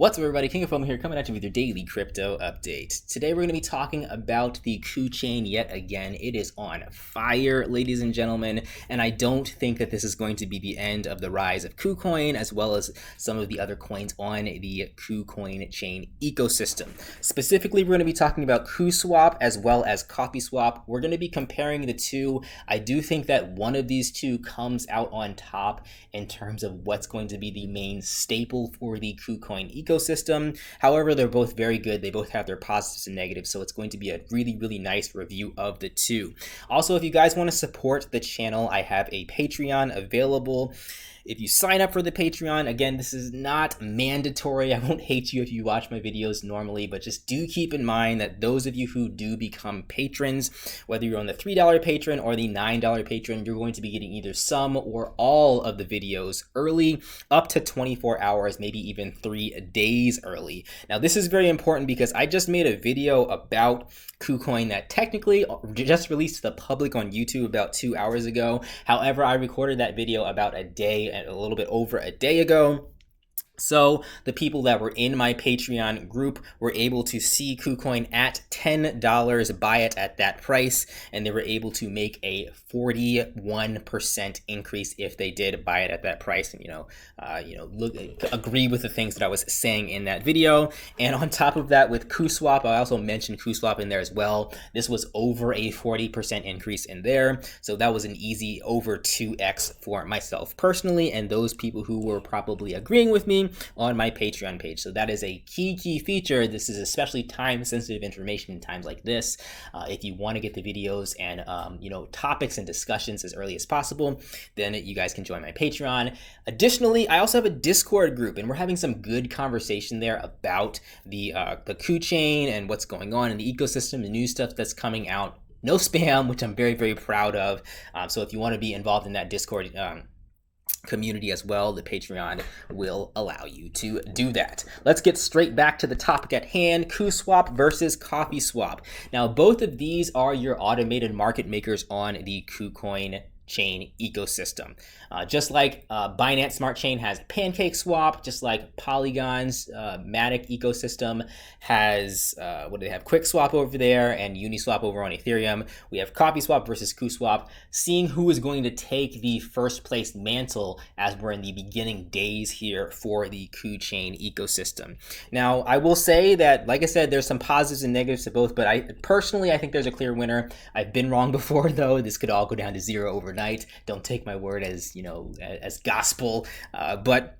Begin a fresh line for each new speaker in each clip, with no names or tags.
What's up, everybody? King of Fomo here, coming at you with your daily crypto update. Today we're going to be talking about the Ku chain yet again. It is on fire, ladies and gentlemen, and I don't think that this is going to be the end of the rise of KuCoin, as well as some of the other coins on the KuCoin chain ecosystem. Specifically, we're going to be talking about Kuswap as well as Koffeeswap. We're going to be comparing the two. I do think that one of these two comes out on top in terms of what's going to be the main staple for the KuCoin ecosystem. However, they're both very good. They both have their positives and negatives, so it's going to be a really nice review of the two. Also, if you guys want to support the channel, I have a Patreon available. If you sign up for the Patreon, again, this is not mandatory. I won't hate you if you watch my videos normally, but just do keep in mind that those of you who do become patrons, whether you're on the $3 patron or the $9 patron, you're going to be getting either some or all of the videos early, up to 24 hours, maybe even 3 days early. Now, this is very important because I just made a video about KuCoin that technically just released to the public on YouTube about 2 hours ago. However, I recorded that video about a little bit over a day ago. So the people that were in my Patreon group were able to see KuCoin at $10, buy it at that price, and they were able to make a 41% increase if they did buy it at that price. And agree with the things that I was saying in that video. And on top of that, with Kuswap, I also mentioned Kuswap in there as well. This was over a 40% increase in there, so that was an easy over 2x for myself personally, and those people who were probably agreeing with me on my Patreon page. So that is a key feature. This is especially time sensitive information in times like this. If you want to get the videos and topics and discussions as early as possible, then you guys can join my Patreon. Additionally, I also have a Discord group, and we're having some good conversation there about the Ku chain and what's going on in the ecosystem, the new stuff that's coming out. No spam, which I'm very proud of. So if you want to be involved in that Discord community as well, the Patreon will allow you to do that. Let's get straight back to the topic at hand: Kuswap versus Koffeeswap. Now, both of these are your automated market makers on the KuCoin chain ecosystem. Just like Binance Smart Chain has PancakeSwap, just like Polygon's Matic ecosystem has, QuickSwap over there and Uniswap over on Ethereum. We have Koffeeswap versus Kuswap, seeing who is going to take the first place mantle as we're in the beginning days here for the Ku chain ecosystem. Now, I will say that, like I said, there's some positives and negatives to both, but I think there's a clear winner. I've been wrong before, though. This could all go down to zero overnight. Don't take my word as gospel, but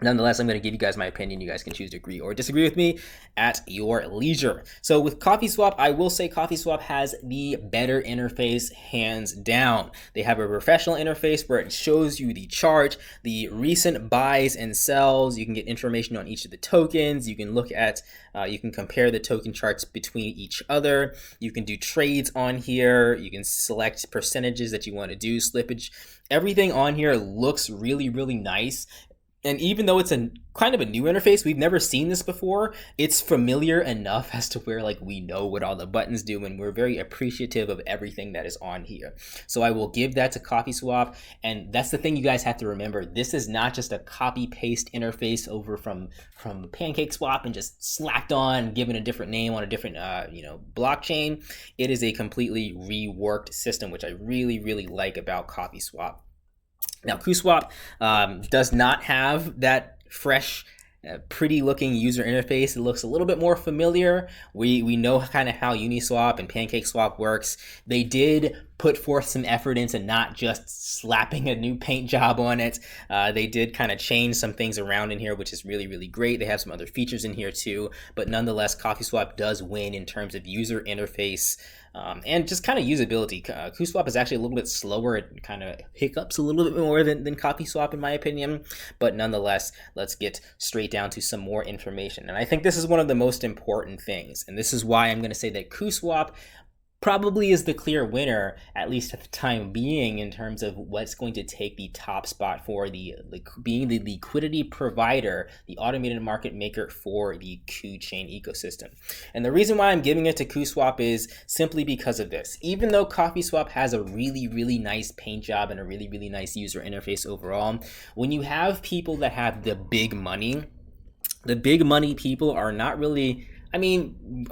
nonetheless, I'm going to give you guys my opinion. You guys can choose to agree or disagree with me at your leisure. So with Koffeeswap, I will say Koffeeswap has the better interface, hands down. They have a professional interface where it shows you the chart, the recent buys and sells. You can get information on each of the tokens. You can look at, you can compare the token charts between each other. You can do trades on here. You can select percentages that you want to do, slippage. Everything on here looks really nice. And even though it's a kind of a new interface, we've never seen this before, it's familiar enough as to where we know what all the buttons do, and we're very appreciative of everything that is on here. So I will give that to Koffeeswap, and that's the thing you guys have to remember. This is not just a copy-paste interface over from PancakeSwap and just slapped on, given a different name on a different blockchain. It is a completely reworked system, which I really like about Koffeeswap. Now, Kuswap does not have that fresh, pretty looking user interface. It looks a little bit more familiar. We know kind of how Uniswap and PancakeSwap works. They did put forth some effort into not just slapping a new paint job on it. They did kind of change some things around in here, which is really great. They have some other features in here too, but nonetheless, Koffeeswap does win in terms of user interface and just kind of usability. Kuswap is actually a little bit slower. It kind of hiccups a little bit more than Koffeeswap, in my opinion. But nonetheless, let's get straight down to some more information. And I think this is one of the most important things. And this is why I'm going to say that Kuswap probably is the clear winner, at least at the time being, in terms of what's going to take the top spot for being the liquidity provider, the automated market maker for the Ku chain ecosystem. And the reason why I'm giving it to Kuswap is simply because of this. Even though Koffeeswap has a really nice paint job and a really nice user interface overall, when you have people that have the big money The big money people are not really, I mean,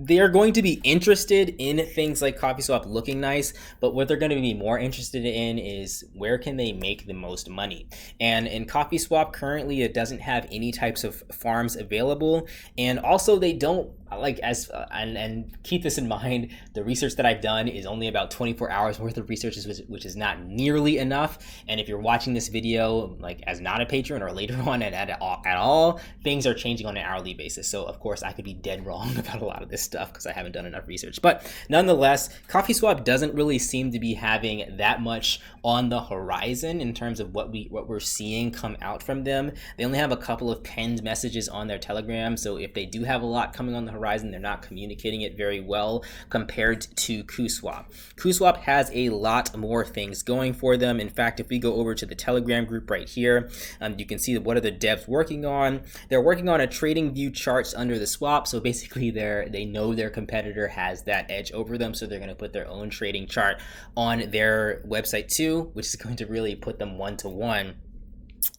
they're going to be interested in things like Koffeeswap looking nice, but what they're going to be more interested in is where can they make the most money. And in Koffeeswap currently, it doesn't have any types of farms available, and also they don't like as and keep this in mind, the research that I've done is only about 24 hours worth of research, which is not nearly enough. And if you're watching this video like as not a patron or later on at all, things are changing on an hourly basis. So of course I could be dead wrong about a lot of this stuff because I haven't done enough research. But nonetheless, Koffeeswap doesn't really seem to be having that much on the horizon in terms of what we're seeing come out from them. They only have a couple of pinned messages on their Telegram, so if they do have a lot coming on the horizon, they're not communicating it very well compared to Kuswap. Kuswap has a lot more things going for them. In fact, if we go over to the Telegram group right here, you can see what are the devs working on. They're working on a trading view charts under the swap, so basically they know their competitor has that edge over them, so they're going to put their own trading chart on their website too, which is going to really put them one-to-one.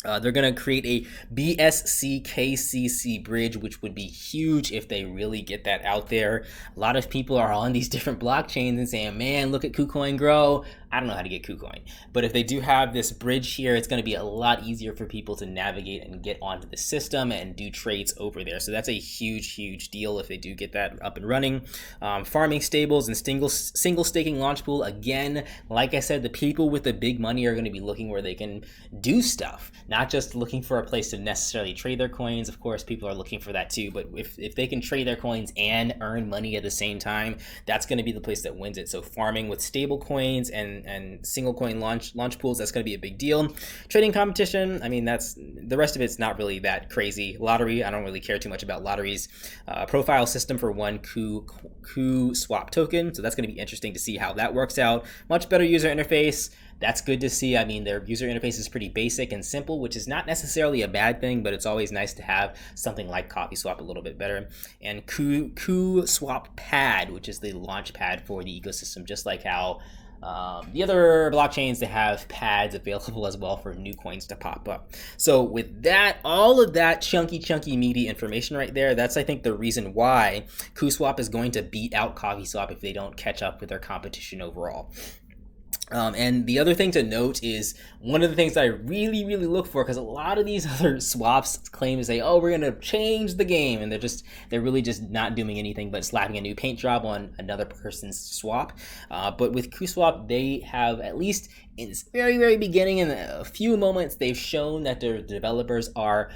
They're going to create a BSC-KCC bridge, which would be huge if they really get that out there. A lot of people are on these different blockchains and saying, man, look at KuCoin grow. I don't know how to get KuCoin. But if they do have this bridge here, it's going to be a lot easier for people to navigate and get onto the system and do trades over there. So that's a huge deal if they do get that up and running. Farming stables and single staking launch pool. Again, like I said, the people with the big money are going to be looking where they can do stuff, not just looking for a place to necessarily trade their coins. Of course, people are looking for that too, but if they can trade their coins and earn money at the same time, that's going to be the place that wins it. So farming with stable coins and single coin launch pools, that's going to be a big deal. Trading competition, I mean, that's the rest of it's not really that crazy. Lottery, I don't really care too much about lotteries. Profile system for one Kuswap token, so that's going to be interesting to see how that works out. Much better user interface. That's good to see. I mean, their user interface is pretty basic and simple, which is not necessarily a bad thing, but it's always nice to have something like Koffeeswap a little bit better. And Kuswap pad, which is the launch pad for the ecosystem, just like how the other blockchains, they have pads available as well for new coins to pop up. So with that, all of that chunky meaty information right there, that's I think the reason why Kuswap is going to beat out Koffeeswap if they don't catch up with their competition overall. And the other thing to note is one of the things that I really look for, because a lot of these other swaps claim to say, oh, we're going to change the game, and they're really just not doing anything but slapping a new paint job on another person's swap. But with Kuswap, they have, at least in its very beginning, in a few moments, they've shown that their developers are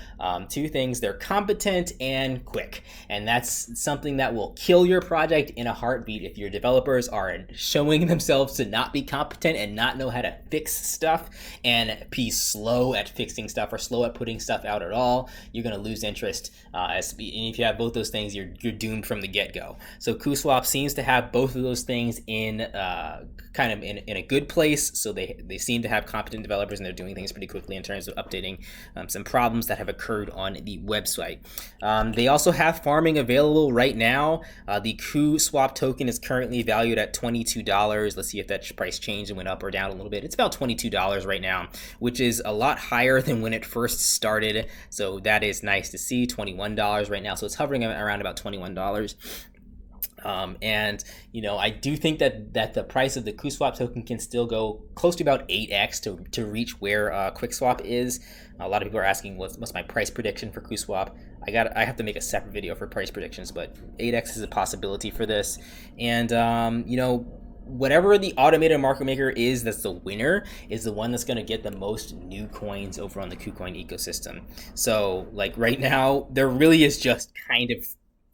two things: they're competent and quick, and that's something that will kill your project in a heartbeat if your developers are showing themselves to not be competent and not know how to fix stuff and be slow at fixing stuff or slow at putting stuff out at all. You're going to lose interest. And if you have both those things, you're doomed from the get-go. So Kuswap seems to have both of those things in kind of in a good place. So they seem to have competent developers, and they're doing things pretty quickly in terms of updating some problems that have occurred on the website. They also have farming available right now. The Kuswap token is currently valued at $22. Let's see if that price changed and went up or down a little bit. It's about $22 right now, which is a lot higher than when it first started. So that is nice to see. $21 right now. So it's hovering around about $21. And I do think that the price of the Kuswap token can still go close to about 8x to reach where QuickSwap is. A lot of people are asking what's my price prediction for Kuswap. I have to make a separate video for price predictions, but 8x is a possibility for this. And whatever the automated market maker is that's the winner is the one that's going to get the most new coins over on the KuCoin ecosystem. So like right now, there really is just kind of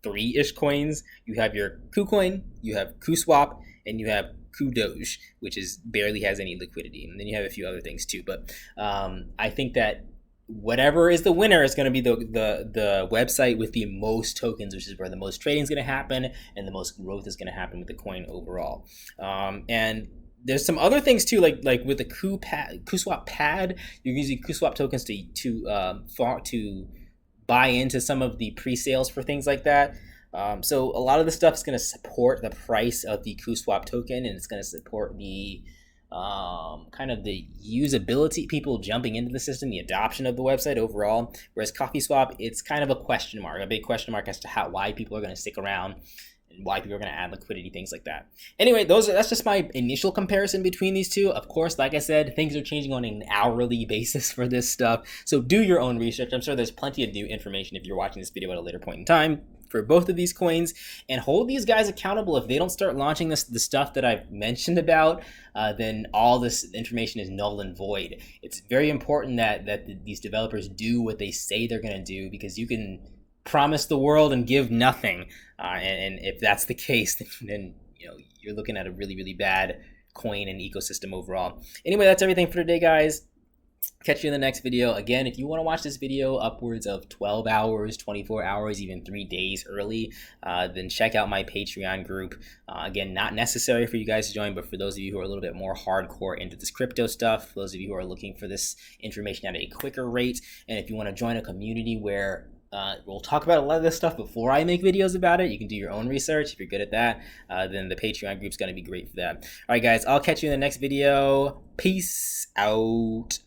three-ish coins. You have your KuCoin, you have Kuswap, and you have Doge, which barely has any liquidity. And then you have a few other things too. But I think that whatever is the winner is going to be the website with the most tokens, which is where the most trading is going to happen and the most growth is going to happen with the coin overall. And there's some other things too, like with the Kuswap pad, you're using Kuswap tokens to buy into some of the pre-sales for things like that. So a lot of the stuff is going to support the price of the Kuswap token, and it's going to support the kind of the usability, people jumping into the system, the adoption of the website overall. Whereas Koffeeswap, it's kind of a question mark, a big question mark as to why people are going to stick around and why people are going to add liquidity, things like that. Anyway, that's just my initial comparison between these two. Of course, like I said, things are changing on an hourly basis for this stuff, so do your own research. I'm sure there's plenty of new information if you're watching this video at a later point in time for both of these coins, and hold these guys accountable. If they don't start launching the stuff that I've mentioned about, then all this information is null and void. It's very important that these developers do what they say they're going to do, because you can promise the world and give nothing, and if that's the case, then you're looking at a really, really bad coin and ecosystem overall. Anyway, that's everything for today, guys. Catch you in the next video. Again, if you want to watch this video upwards of 12 hours, 24 hours, even 3 days early, then check out my Patreon group. Again, not necessary for you guys to join, but for those of you who are a little bit more hardcore into this crypto stuff, those of you who are looking for this information at a quicker rate, and if you want to join a community where we'll talk about a lot of this stuff before I make videos about it, you can do your own research. If you're good at that, then the Patreon group's going to be great for that. All right, guys, I'll catch you in the next video. Peace out.